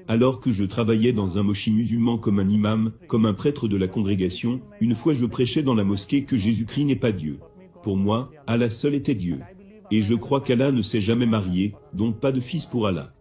Alors que je travaillais dans un moshi musulman comme un imam, comme un prêtre de la congrégation, une fois je prêchais dans la mosquée que Jésus-Christ n'est pas Dieu. Pour moi, Allah seul était Dieu. Et je crois qu'Allah ne s'est jamais marié, donc pas de fils pour Allah.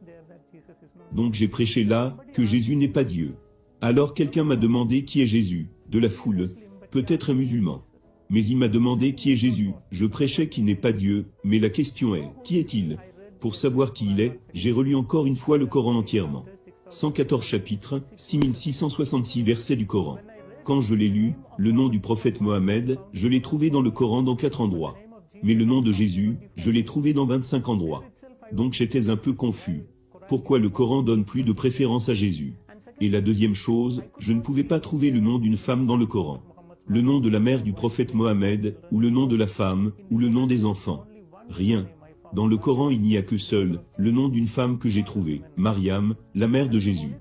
Donc j'ai prêché là, que Jésus n'est pas Dieu. Alors quelqu'un m'a demandé qui est Jésus, de la foule, peut-être un musulman. Mais il m'a demandé qui est Jésus, je prêchais qu'il n'est pas Dieu, mais la question est, qui est-il? Pour savoir qui il est, j'ai relu encore une fois le Coran entièrement. 114 chapitres, 6666 versets du Coran. Quand je l'ai lu, le nom du prophète Mohammed, je l'ai trouvé dans le Coran dans 4 endroits. Mais le nom de Jésus, je l'ai trouvé dans 25 endroits. Donc j'étais un peu confus. Pourquoi le Coran donne plus de préférence à Jésus? Et la deuxième chose, je ne pouvais pas trouver le nom d'une femme dans le Coran. Le nom de la mère du prophète Mohammed, ou le nom de la femme, ou le nom des enfants. Rien. Dans le Coran il n'y a que seul, le nom d'une femme que j'ai trouvé, Mariam, la mère de Jésus.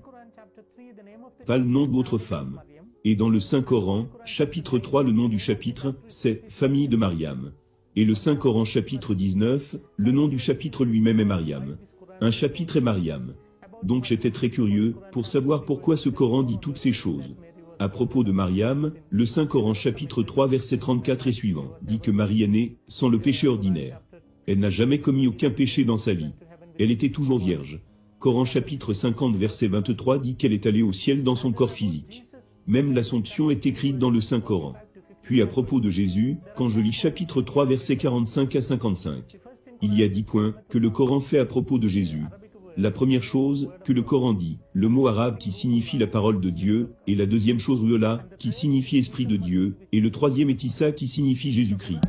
Pas le nom d'autre femme. Et dans le Saint-Coran, chapitre 3 le nom du chapitre, c'est « Famille de Mariam ». Et le Saint-Coran chapitre 19, le nom du chapitre lui-même est Mariam. Un chapitre est Mariam. Donc j'étais très curieux, pour savoir pourquoi ce Coran dit toutes ces choses. À propos de Mariam, le Saint-Coran chapitre 3 verset 34 et suivant, dit que Marie est née, sans le péché ordinaire. Elle n'a jamais commis aucun péché dans sa vie. Elle était toujours vierge. Coran chapitre 50 verset 23 dit qu'elle est allée au ciel dans son corps physique. Même l'Assomption est écrite dans le Saint-Coran. Puis à propos de Jésus, quand je lis chapitre 3 verset 45 à 55, il y a 10 points que le Coran fait à propos de Jésus. La première chose que le Coran dit, le mot arabe qui signifie la parole de Dieu, et la deuxième chose Ruhollah, qui signifie esprit de Dieu, et le troisième est Issa qui signifie Jésus-Christ.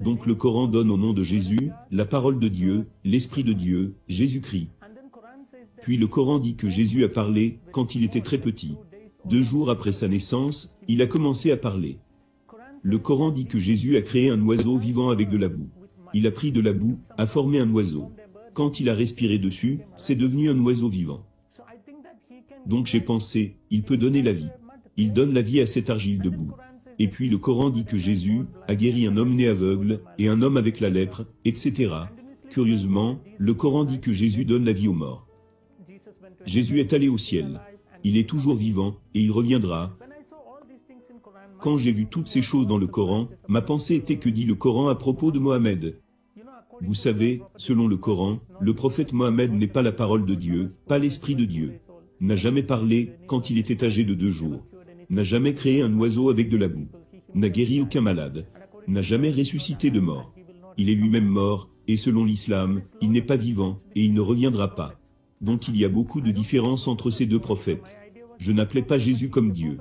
Donc le Coran donne au nom de Jésus, la parole de Dieu, l'esprit de Dieu, Jésus-Christ. Puis le Coran dit que Jésus a parlé quand il était très petit. 2 jours après sa naissance, il a commencé à parler. Le Coran dit que Jésus a créé un oiseau vivant avec de la boue. Il a pris de la boue, a formé un oiseau. Quand il a respiré dessus, c'est devenu un oiseau vivant. Donc j'ai pensé, il peut donner la vie. Il donne la vie à cette argile de boue. Et puis le Coran dit que Jésus a guéri un homme né aveugle, et un homme avec la lèpre, etc. Curieusement, le Coran dit que Jésus donne la vie aux morts. Jésus est allé au ciel. Il est toujours vivant, et il reviendra. Quand j'ai vu toutes ces choses dans le Coran, ma pensée était que dit le Coran à propos de Mohammed. Vous savez, selon le Coran, le prophète Mohammed n'est pas la parole de Dieu, pas l'esprit de Dieu. N'a jamais parlé, quand il était âgé de 2 jours. N'a jamais créé un oiseau avec de la boue. N'a guéri aucun malade. N'a jamais ressuscité de mort. Il est lui-même mort, et selon l'islam, il n'est pas vivant, et il ne reviendra pas. Donc il y a beaucoup de différences entre ces deux prophètes. Je n'appelais pas Jésus comme Dieu.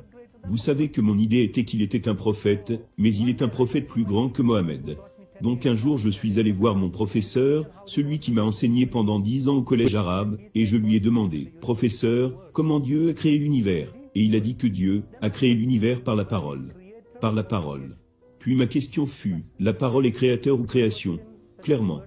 Vous savez que mon idée était qu'il était un prophète, mais il est un prophète plus grand que Mohammed. Donc un jour je suis allé voir mon professeur, celui qui m'a enseigné pendant 10 ans au collège arabe, et je lui ai demandé, « Professeur, comment Dieu a créé l'univers ?» Et il a dit que Dieu a créé l'univers par la parole. Par la parole. Puis ma question fut, la parole est créateur ou création? Clairement.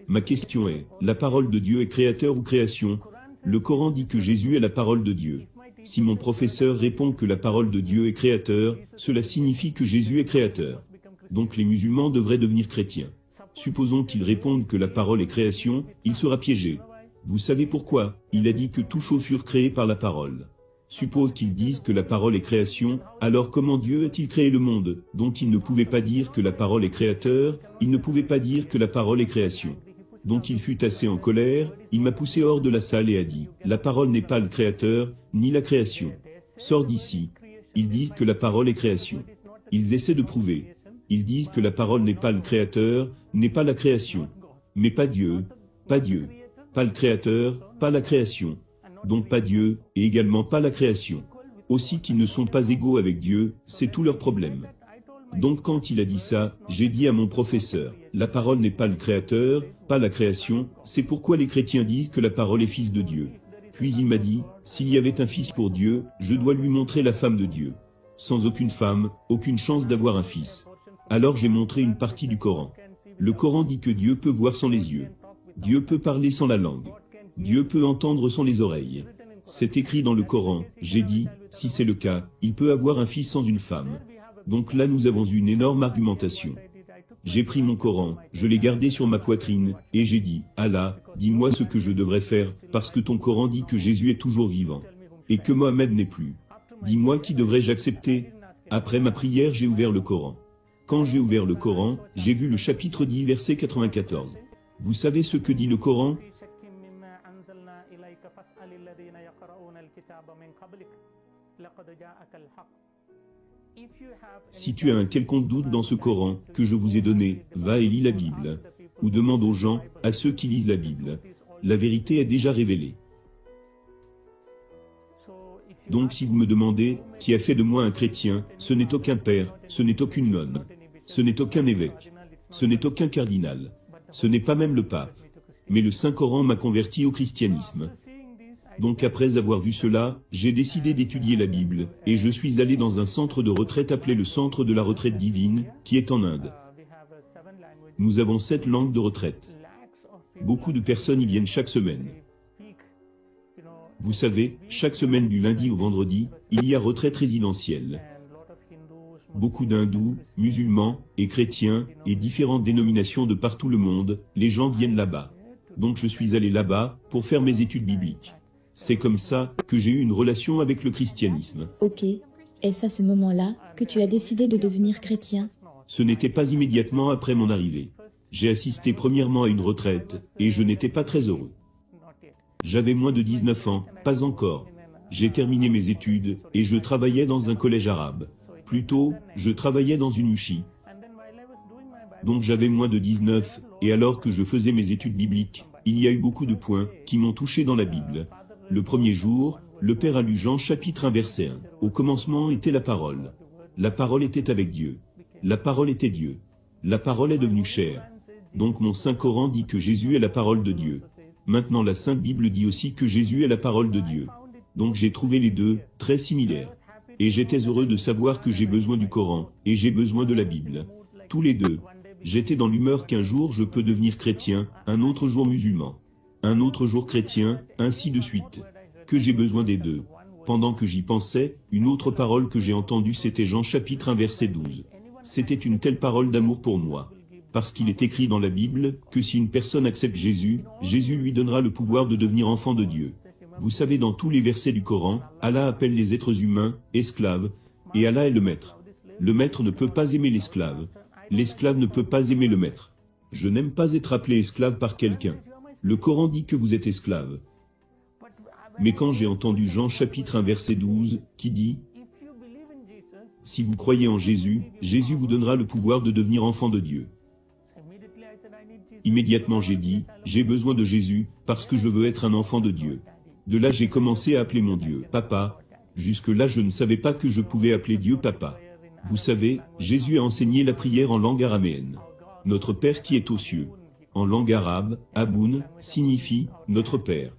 Ma question est, la parole de Dieu est créateur ou création? Le Coran dit que Jésus est la parole de Dieu. Si mon professeur répond que la parole de Dieu est créateur, cela signifie que Jésus est créateur. Donc les musulmans devraient devenir chrétiens. Supposons qu'ils répondent que la parole est création, il sera piégé. Vous savez pourquoi? Il a dit que toutes choses furent créées par la parole. Suppose qu'ils disent que la parole est création, alors comment Dieu a-t-il créé le monde? Donc il ne pouvait pas dire que la parole est créateur, il ne pouvait pas dire que la parole est création. Donc il fut assez en colère, il m'a poussé hors de la salle et a dit, la parole n'est pas le créateur, ni la création. Sors d'ici. Ils disent que la parole est création. Ils essaient de prouver. Ils disent que la parole n'est pas le créateur, n'est pas la création. Mais pas Dieu, pas Dieu. Pas le créateur, pas la création. Donc pas Dieu, et également pas la création. Aussi qu'ils ne sont pas égaux avec Dieu, c'est tout leur problème. Donc quand il a dit ça, j'ai dit à mon professeur, la parole n'est pas le créateur, pas la création, c'est pourquoi les chrétiens disent que la parole est fils de Dieu. Puis il m'a dit, s'il y avait un fils pour Dieu, je dois lui montrer la femme de Dieu. Sans aucune femme, aucune chance d'avoir un fils. Alors j'ai montré une partie du Coran. Le Coran dit que Dieu peut voir sans les yeux. Dieu peut parler sans la langue. Dieu peut entendre sans les oreilles. C'est écrit dans le Coran, j'ai dit, si c'est le cas, il peut avoir un fils sans une femme. Donc là nous avons une énorme argumentation. J'ai pris mon Coran, je l'ai gardé sur ma poitrine, et j'ai dit, Allah, dis-moi ce que je devrais faire, parce que ton Coran dit que Jésus est toujours vivant, et que Mohammed n'est plus. Dis-moi qui devrais-je accepter? Après ma prière, j'ai ouvert le Coran. Quand j'ai ouvert le Coran, j'ai vu le chapitre 10, verset 94. Vous savez ce que dit le Coran? Si tu as un quelconque doute dans ce Coran que je vous ai donné, va et lis la Bible. Ou demande aux gens, à ceux qui lisent la Bible. La vérité est déjà révélée. Donc si vous me demandez, qui a fait de moi un chrétien, ce n'est aucun père, ce n'est aucune nonne, ce n'est aucun évêque, ce n'est aucun cardinal, ce n'est pas même le pape. Mais le Saint-Coran m'a converti au christianisme. Donc après avoir vu cela, j'ai décidé d'étudier la Bible, et je suis allé dans un centre de retraite appelé le Centre de la Retraite Divine, qui est en Inde. Nous avons 7 langues de retraite. Beaucoup de personnes y viennent chaque semaine. Vous savez, chaque semaine du lundi au vendredi, il y a retraite résidentielle. Beaucoup d'hindous, musulmans, et chrétiens, et différentes dénominations de partout le monde, les gens viennent là-bas. Donc je suis allé là-bas, pour faire mes études bibliques. C'est comme ça, que j'ai eu une relation avec le christianisme. Ok. Est-ce à ce moment-là, que tu as décidé de devenir chrétien? Ce n'était pas immédiatement après mon arrivée. J'ai assisté premièrement à une retraite, et je n'étais pas très heureux. J'avais moins de 19 ans, pas encore. J'ai terminé mes études, et je travaillais dans un collège arabe. Plutôt, je travaillais dans une mouchi. Donc j'avais moins de 19, et alors que je faisais mes études bibliques, il y a eu beaucoup de points qui m'ont touché dans la Bible. Le premier jour, le Père a lu Jean chapitre 1 verset 1. Au commencement était la parole. La parole était avec Dieu. La parole était Dieu. La parole est devenue chair. Donc mon Saint-Coran dit que Jésus est la parole de Dieu. Maintenant la Sainte Bible dit aussi que Jésus est la parole de Dieu. Donc j'ai trouvé les deux, très similaires. Et j'étais heureux de savoir que j'ai besoin du Coran, et j'ai besoin de la Bible. Tous les deux. J'étais dans l'humeur qu'un jour je peux devenir chrétien, un autre jour musulman. Un autre jour chrétien, ainsi de suite. Que j'ai besoin des deux. Pendant que j'y pensais, une autre parole que j'ai entendue c'était Jean chapitre 1 verset 12. C'était une telle parole d'amour pour moi. Parce qu'il est écrit dans la Bible, que si une personne accepte Jésus, Jésus lui donnera le pouvoir de devenir enfant de Dieu. Vous savez dans tous les versets du Coran, Allah appelle les êtres humains, esclaves, et Allah est le maître. Le maître ne peut pas aimer l'esclave. L'esclave ne peut pas aimer le maître. Je n'aime pas être appelé esclave par quelqu'un. Le Coran dit que vous êtes esclave. Mais quand j'ai entendu Jean chapitre 1 verset 12, qui dit « Si vous croyez en Jésus, Jésus vous donnera le pouvoir de devenir enfant de Dieu. » Immédiatement j'ai dit « J'ai besoin de Jésus, parce que je veux être un enfant de Dieu. » De là j'ai commencé à appeler mon Dieu « Papa ». Jusque-là je ne savais pas que je pouvais appeler Dieu « Papa ». Vous savez, Jésus a enseigné la prière en langue araméenne. Notre Père qui est aux cieux. En langue arabe, Aboun signifie « Notre Père ».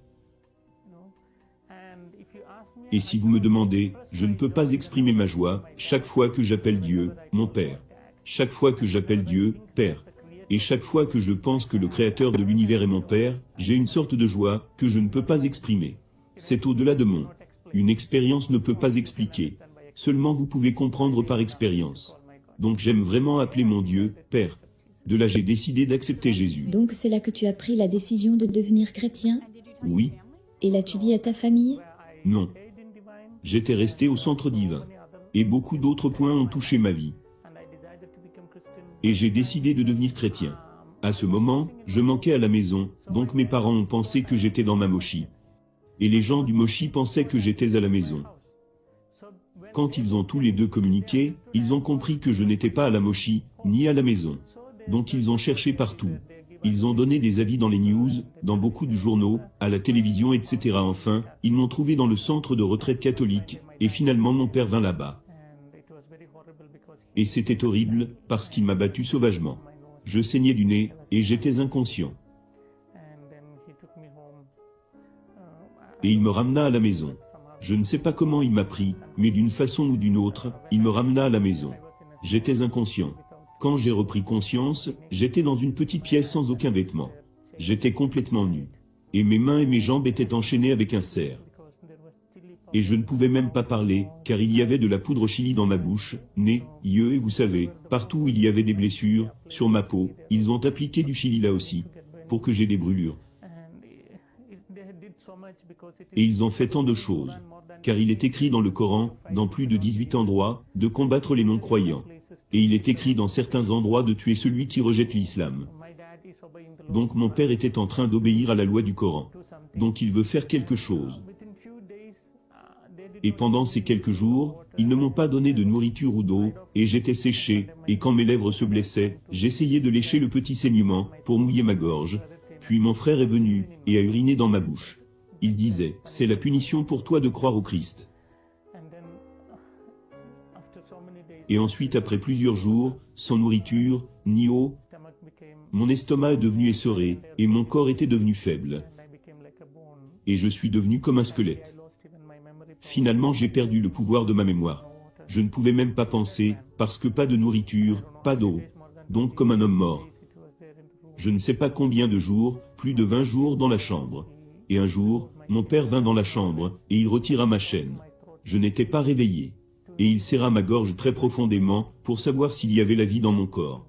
Et si vous me demandez, je ne peux pas exprimer ma joie, chaque fois que j'appelle Dieu, mon Père. Chaque fois que j'appelle Dieu, Père. Et chaque fois que je pense que le Créateur de l'univers est mon Père, j'ai une sorte de joie, que je ne peux pas exprimer. C'est au-delà de mon. Une expérience ne peut pas expliquer. Seulement vous pouvez comprendre par expérience. Donc j'aime vraiment appeler mon Dieu, Père. De là j'ai décidé d'accepter Jésus. Donc c'est là que tu as pris la décision de devenir chrétien? Oui. Et l'as-tu dit à ta famille? Non. J'étais resté au centre divin. Et beaucoup d'autres points ont touché ma vie. Et j'ai décidé de devenir chrétien. À ce moment, je manquais à la maison, donc mes parents ont pensé que j'étais dans ma mochi. Et les gens du mochi pensaient que j'étais à la maison. Quand ils ont tous les deux communiqué, ils ont compris que je n'étais pas à la mochi, ni à la maison. Donc ils ont cherché partout. Ils ont donné des avis dans les news, dans beaucoup de journaux, à la télévision, etc. Enfin, ils m'ont trouvé dans le centre de retraite catholique, et finalement mon père vint là-bas. Et c'était horrible, parce qu'il m'a battu sauvagement. Je saignais du nez, et j'étais inconscient. Et il me ramena à la maison. Je ne sais pas comment il m'a pris, mais d'une façon ou d'une autre, il me ramena à la maison. J'étais inconscient. Quand j'ai repris conscience, j'étais dans une petite pièce sans aucun vêtement. J'étais complètement nu. Et mes mains et mes jambes étaient enchaînées avec un cerf. Et je ne pouvais même pas parler, car il y avait de la poudre chili dans ma bouche, nez, yeux et vous savez, partout où il y avait des blessures, sur ma peau, ils ont appliqué du chili là aussi, pour que j'ai des brûlures. Et ils ont fait tant de choses, car il est écrit dans le Coran, dans plus de 18 endroits, de combattre les non-croyants. Et il est écrit dans certains endroits de tuer celui qui rejette l'islam. Donc mon père était en train d'obéir à la loi du Coran. Donc il veut faire quelque chose. Et pendant ces quelques jours, ils ne m'ont pas donné de nourriture ou d'eau, et j'étais séché, et quand mes lèvres se blessaient, j'essayais de lécher le petit saignement, pour mouiller ma gorge. Puis mon frère est venu, et a uriné dans ma bouche. Il disait, c'est la punition pour toi de croire au Christ. Et ensuite, après plusieurs jours, sans nourriture, ni eau, mon estomac est devenu essoré, et mon corps était devenu faible. Et je suis devenu comme un squelette. Finalement, j'ai perdu le pouvoir de ma mémoire. Je ne pouvais même pas penser, parce que pas de nourriture, pas d'eau. Donc comme un homme mort. Je ne sais pas combien de jours, plus de 20 jours dans la chambre. Et un jour, mon père vint dans la chambre, et il retira ma chaîne. Je n'étais pas réveillé. Et il serra ma gorge très profondément, pour savoir s'il y avait la vie dans mon corps.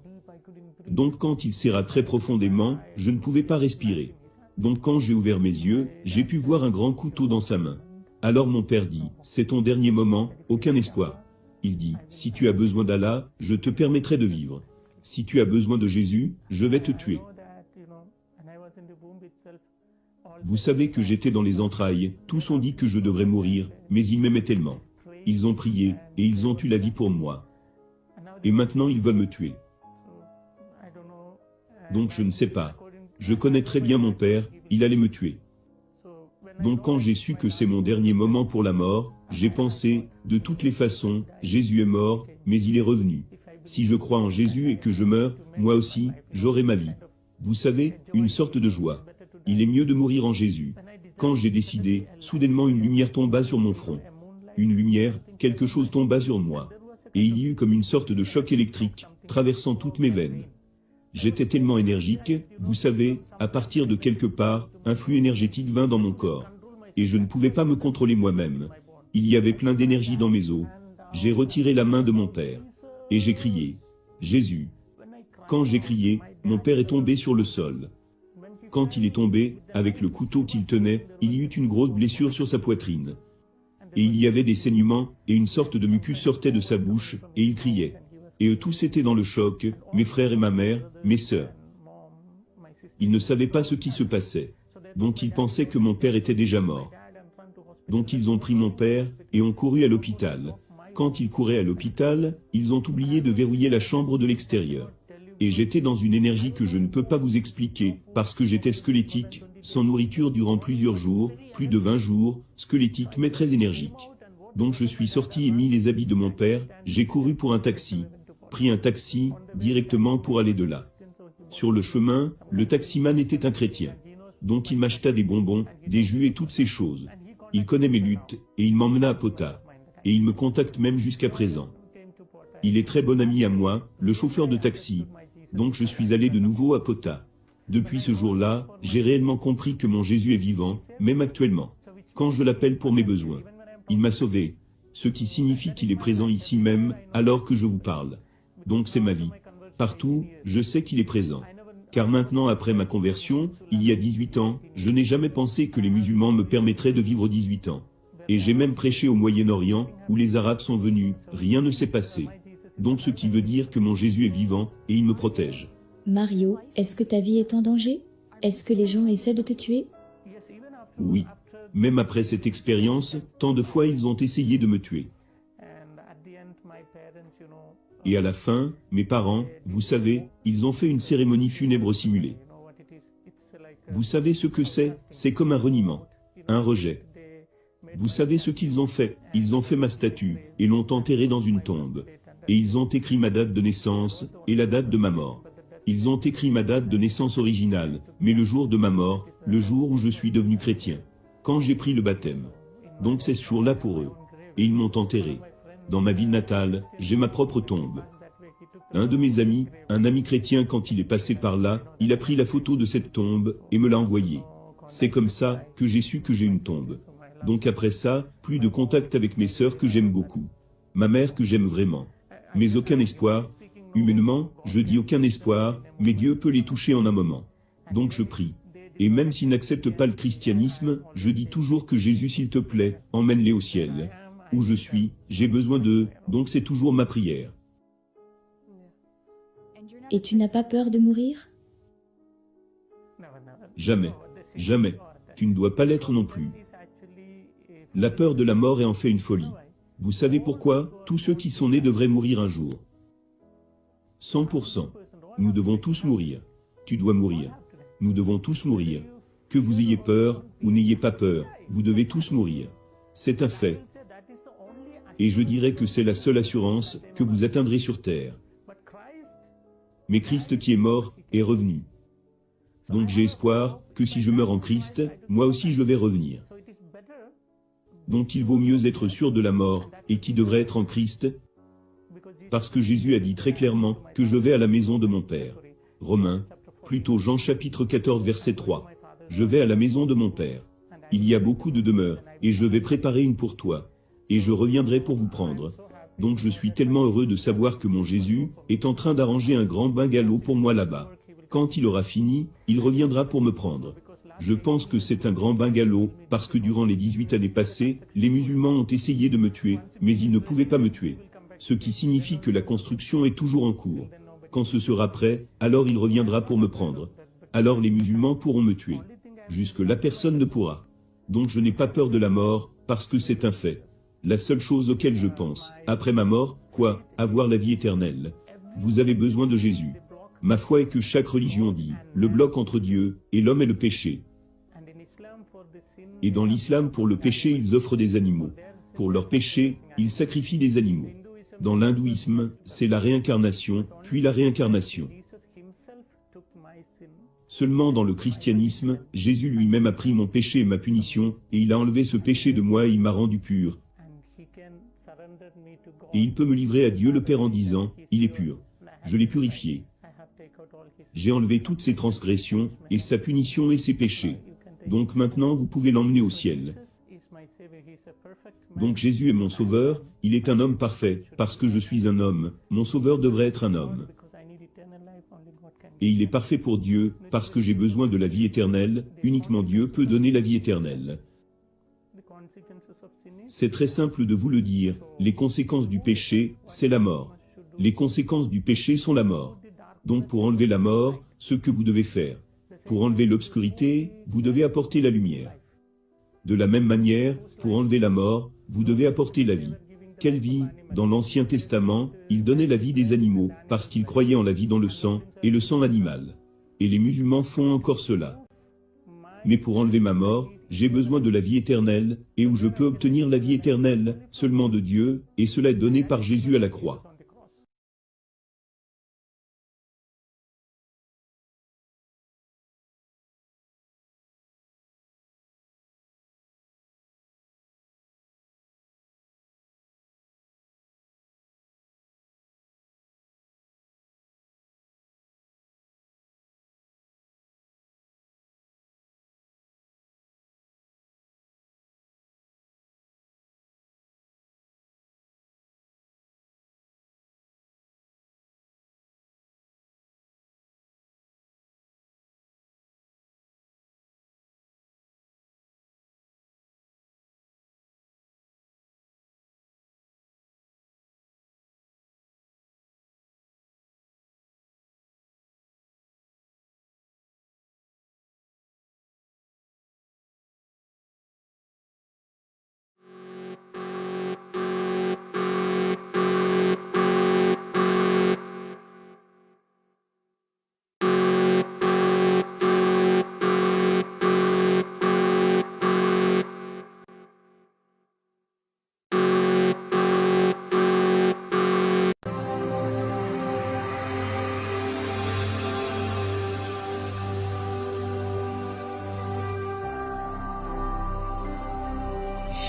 Donc quand il serra très profondément, je ne pouvais pas respirer. Donc quand j'ai ouvert mes yeux, j'ai pu voir un grand couteau dans sa main. Alors mon père dit, c'est ton dernier moment, aucun espoir. Il dit, si tu as besoin d'Allah, je te permettrai de vivre. Si tu as besoin de Jésus, je vais te tuer. Vous savez que j'étais dans les entrailles, tous ont dit que je devrais mourir, mais ils m'aimaient tellement. Ils ont prié, et ils ont eu la vie pour moi. Et maintenant ils veulent me tuer. Donc je ne sais pas. Je connais très bien mon père, il allait me tuer. Donc quand j'ai su que c'est mon dernier moment pour la mort, j'ai pensé, de toutes les façons, Jésus est mort, mais il est revenu. Si je crois en Jésus et que je meurs, moi aussi, j'aurai ma vie. Vous savez, une sorte de joie. Il est mieux de mourir en Jésus. Quand j'ai décidé, soudainement une lumière tomba sur mon front. Une lumière, quelque chose tomba sur moi. Et il y eut comme une sorte de choc électrique, traversant toutes mes veines. J'étais tellement énergique, vous savez, à partir de quelque part, un flux énergétique vint dans mon corps. Et je ne pouvais pas me contrôler moi-même. Il y avait plein d'énergie dans mes os. J'ai retiré la main de mon père. Et j'ai crié, Jésus. Quand j'ai crié, mon père est tombé sur le sol. Quand il est tombé, avec le couteau qu'il tenait, il y eut une grosse blessure sur sa poitrine. Et il y avait des saignements, et une sorte de mucus sortait de sa bouche, et il criait. Et eux tous étaient dans le choc, mes frères et ma mère, mes sœurs. Ils ne savaient pas ce qui se passait. Donc ils pensaient que mon père était déjà mort. Donc ils ont pris mon père, et ont couru à l'hôpital. Quand ils couraient à l'hôpital, ils ont oublié de verrouiller la chambre de l'extérieur. Et j'étais dans une énergie que je ne peux pas vous expliquer, parce que j'étais squelettique, sans nourriture durant plusieurs jours, plus de 20 jours, squelettique mais très énergique. Donc je suis sorti et mis les habits de mon père, j'ai couru pour un taxi, pris un taxi, directement pour aller de là. Sur le chemin, le taximan était un chrétien. Donc il m'acheta des bonbons, des jus et toutes ces choses. Il connaît mes luttes, et il m'emmena à Pota. Et il me contacte même jusqu'à présent. Il est très bon ami à moi, le chauffeur de taxi. Donc je suis allé de nouveau à Pota. Depuis ce jour-là, j'ai réellement compris que mon Jésus est vivant, même actuellement. Quand je l'appelle pour mes besoins. Il m'a sauvé. Ce qui signifie qu'il est présent ici même, alors que je vous parle. Donc c'est ma vie. Partout, je sais qu'il est présent. Car maintenant après ma conversion, il y a 18 ans, je n'ai jamais pensé que les musulmans me permettraient de vivre 18 ans. Et j'ai même prêché au Moyen-Orient, où les Arabes sont venus, rien ne s'est passé. Donc ce qui veut dire que mon Jésus est vivant, et il me protège. Mario, est-ce que ta vie est en danger? Est-ce que les gens essaient de te tuer? Oui. Même après cette expérience, tant de fois ils ont essayé de me tuer. Et à la fin, mes parents, vous savez, ils ont fait une cérémonie funèbre simulée. Vous savez ce que c'est comme un reniement, un rejet. Vous savez ce qu'ils ont fait? Ils ont fait ma statue, et l'ont enterrée dans une tombe. Et ils ont écrit ma date de naissance, et la date de ma mort. Ils ont écrit ma date de naissance originale, mais le jour de ma mort, le jour où je suis devenu chrétien. Quand j'ai pris le baptême. Donc c'est ce jour-là pour eux. Et ils m'ont enterré. Dans ma ville natale, j'ai ma propre tombe. Un de mes amis, un ami chrétien quand il est passé par là, il a pris la photo de cette tombe, et me l'a envoyée. C'est comme ça, que j'ai su que j'ai une tombe. Donc après ça, plus de contact avec mes sœurs que j'aime beaucoup. Ma mère que j'aime vraiment. Mais aucun espoir. Humainement, je dis aucun espoir, mais Dieu peut les toucher en un moment. Donc je prie. Et même s'ils n'acceptent pas le christianisme, je dis toujours que Jésus, s'il te plaît, emmène-les au ciel. Où je suis, j'ai besoin d'eux, donc c'est toujours ma prière. Et tu n'as pas peur de mourir? Jamais. Jamais. Tu ne dois pas l'être non plus. La peur de la mort est en fait une folie. Vous savez pourquoi? Tous ceux qui sont nés devraient mourir un jour. 100%. Nous devons tous mourir. Tu dois mourir. Nous devons tous mourir. Que vous ayez peur, ou n'ayez pas peur, vous devez tous mourir. C'est un fait. Et je dirais que c'est la seule assurance que vous atteindrez sur terre. Mais Christ qui est mort, est revenu. Donc j'ai espoir que si je meurs en Christ, moi aussi je vais revenir. Donc il vaut mieux être sûr de la mort, et qui devrait être en Christ, parce que Jésus a dit très clairement que je vais à la maison de mon Père. Romains, plutôt Jean chapitre 14 verset 3. Je vais à la maison de mon Père. Il y a beaucoup de demeures, et je vais préparer une pour toi. Et je reviendrai pour vous prendre. Donc je suis tellement heureux de savoir que mon Jésus est en train d'arranger un grand bungalow pour moi là-bas. Quand il aura fini, il reviendra pour me prendre. Je pense que c'est un grand bungalow, parce que durant les 18 années passées, les musulmans ont essayé de me tuer, mais ils ne pouvaient pas me tuer. Ce qui signifie que la construction est toujours en cours. Quand ce sera prêt, alors il reviendra pour me prendre. Alors les musulmans pourront me tuer. Jusque-là personne ne pourra. Donc je n'ai pas peur de la mort, parce que c'est un fait. La seule chose auquel je pense, après ma mort, quoi, avoir la vie éternelle. Vous avez besoin de Jésus. Ma foi est que chaque religion dit, le bloc entre Dieu et l'homme est le péché. Et dans l'islam pour le péché ils offrent des animaux. Pour leur péché, ils sacrifient des animaux. Dans l'hindouisme, c'est la réincarnation, puis la réincarnation. Seulement dans le christianisme, Jésus lui-même a pris mon péché et ma punition, et il a enlevé ce péché de moi et il m'a rendu pur. Et il peut me livrer à Dieu le Père en disant, il est pur. Je l'ai purifié. J'ai enlevé toutes ses transgressions, et sa punition et ses péchés. Donc maintenant vous pouvez l'emmener au ciel. Donc Jésus est mon sauveur, il est un homme parfait, parce que je suis un homme, mon sauveur devrait être un homme. Et il est parfait pour Dieu, parce que j'ai besoin de la vie éternelle, uniquement Dieu peut donner la vie éternelle. C'est très simple de vous le dire, les conséquences du péché, c'est la mort. Les conséquences du péché sont la mort. Donc pour enlever la mort, ce que vous devez faire. Pour enlever l'obscurité, vous devez apporter la lumière. De la même manière, pour enlever la mort, vous devez apporter la vie. Quelle vie? Dans l'Ancien Testament, il donnait la vie des animaux, parce qu'ils croyaient en la vie dans le sang, et le sang animal. Et les musulmans font encore cela. Mais pour enlever ma mort, j'ai besoin de la vie éternelle, et où je peux obtenir la vie éternelle, seulement de Dieu, et cela est donné par Jésus à la croix.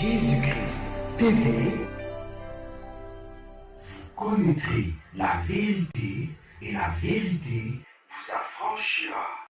Jésus-Christ TV, vous connaîtrez la vérité et la vérité vous affranchira.